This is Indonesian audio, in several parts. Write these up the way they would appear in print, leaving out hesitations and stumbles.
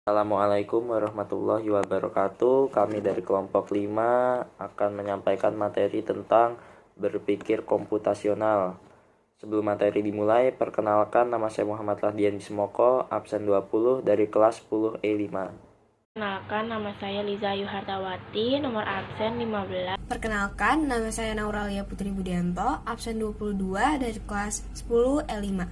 Assalamualaikum warahmatullahi wabarakatuh. Kami dari kelompok 5 akan menyampaikan materi tentang berpikir komputasional. Sebelum materi dimulai, perkenalkan nama saya Muhammad Rahdian Bismoko, absen 20 dari kelas 10E5. Perkenalkan, nama saya Liza Yuhartawati, nomor absen 15. Perkenalkan, nama saya Nauralia Putri Budianto, absen 22 dari kelas 10E5.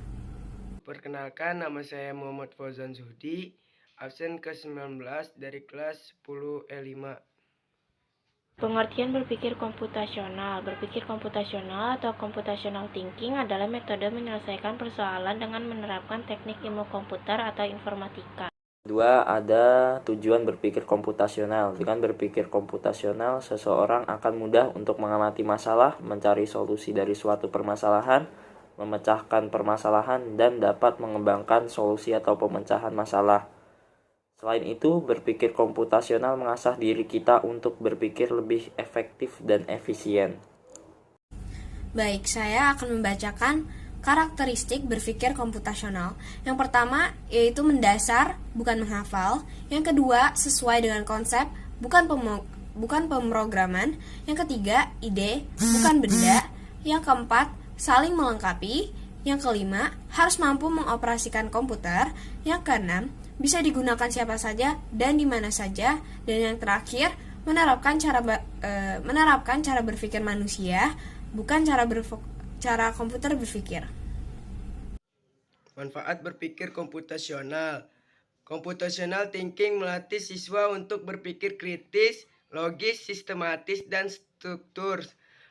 Perkenalkan, nama saya Muhammad Fauzan Zuhdi, absen ke-19 dari kelas 10E5. Pengertian berpikir komputasional. Berpikir komputasional atau computational thinking adalah metode menyelesaikan persoalan dengan menerapkan teknik ilmu komputer atau informatika. Kedua, ada tujuan berpikir komputasional. Dengan berpikir komputasional, seseorang akan mudah untuk mengamati masalah, mencari solusi dari suatu permasalahan, memecahkan permasalahan, dan dapat mengembangkan solusi atau pemecahan masalah. Selain itu, berpikir komputasional mengasah diri kita untuk berpikir lebih efektif dan efisien. Baik, saya akan membacakan karakteristik berpikir komputasional. Yang pertama, yaitu mendasar, bukan menghafal. Yang kedua, sesuai dengan konsep, bukan pemrograman. Yang ketiga, ide, bukan benda. Yang keempat, saling melengkapi. Yang kelima, harus mampu mengoperasikan komputer. Yang keenam, bisa digunakan siapa saja dan di mana saja. Dan yang terakhir, menerapkan cara berpikir manusia, bukan cara komputer berpikir. Manfaat berpikir komputasional. Computational thinking melatih siswa untuk berpikir kritis, logis, sistematis, dan struktur.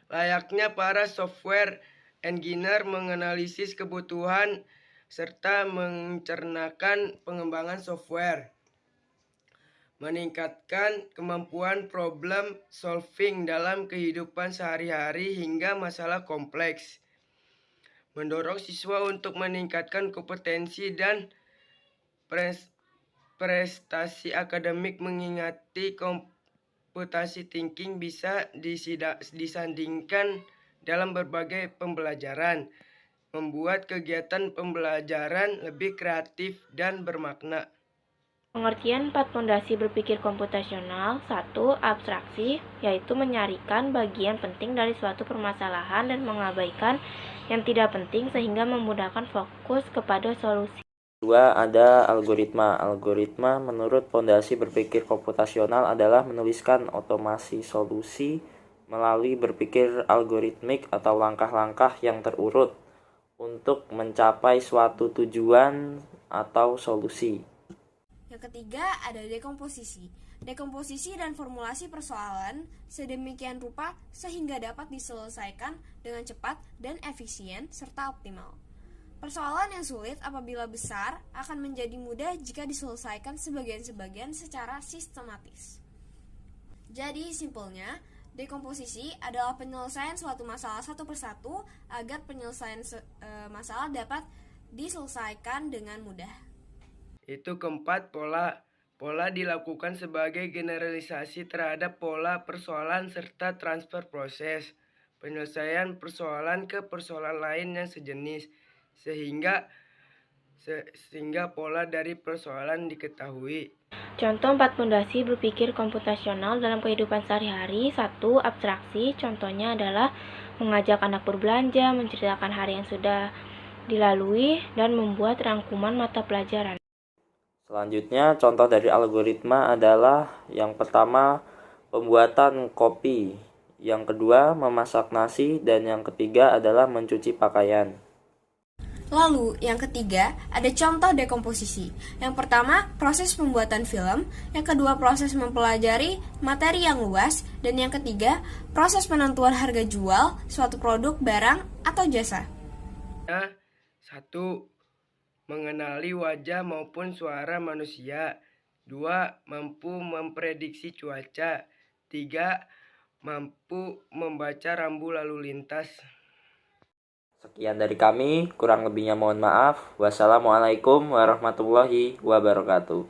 Layaknya para software engineer menganalisis kebutuhan serta mencernakan pengembangan software. Meningkatkan kemampuan problem solving dalam kehidupan sehari-hari hingga masalah kompleks. Mendorong siswa untuk meningkatkan kompetensi dan prestasi akademik. Mengingati computational thinking bisa disandingkan dalam berbagai pembelajaran, membuat kegiatan pembelajaran lebih kreatif dan bermakna. Pengertian 4 fondasi berpikir komputasional. 1. Abstraksi, yaitu menyarikan bagian penting dari suatu permasalahan dan mengabaikan yang tidak penting sehingga memudahkan fokus kepada solusi. 2. Ada algoritma. Algoritma menurut fondasi berpikir komputasional adalah menuliskan otomasi solusi melalui berpikir algoritmik atau langkah-langkah yang terurut untuk mencapai suatu tujuan atau solusi. Yang ketiga, ada dekomposisi. Dekomposisi dan formulasi persoalan sedemikian rupa sehingga dapat diselesaikan dengan cepat dan efisien serta optimal. Persoalan yang sulit apabila besar akan menjadi mudah jika diselesaikan sebagian-sebagian secara sistematis. Jadi, simpelnya, dekomposisi adalah penyelesaian suatu masalah satu persatu agar penyelesaian masalah dapat diselesaikan dengan mudah. Itu keempat, pola dilakukan sebagai generalisasi terhadap pola persoalan serta transfer proses penyelesaian persoalan ke persoalan lain yang sejenis sehingga pola dari persoalan diketahui. Contoh 4 fondasi berpikir komputasional dalam kehidupan sehari-hari. 1. Abstraksi, contohnya adalah mengajak anak berbelanja, menceritakan hari yang sudah dilalui, dan membuat rangkuman mata pelajaran. Selanjutnya, contoh dari algoritma adalah yang pertama, pembuatan kopi, yang kedua, memasak nasi, dan yang ketiga adalah mencuci pakaian. Lalu, yang ketiga, ada contoh dekomposisi. Yang pertama, proses pembuatan film. Yang kedua, proses mempelajari materi yang luas. Dan yang ketiga, proses penentuan harga jual suatu produk, barang, atau jasa. 1. Mengenali wajah maupun suara manusia. 2. Mampu memprediksi cuaca. 3. Mampu membaca rambu lalu lintas. Sekian dari kami, kurang lebihnya mohon maaf. Wassalamualaikum warahmatullahi wabarakatuh.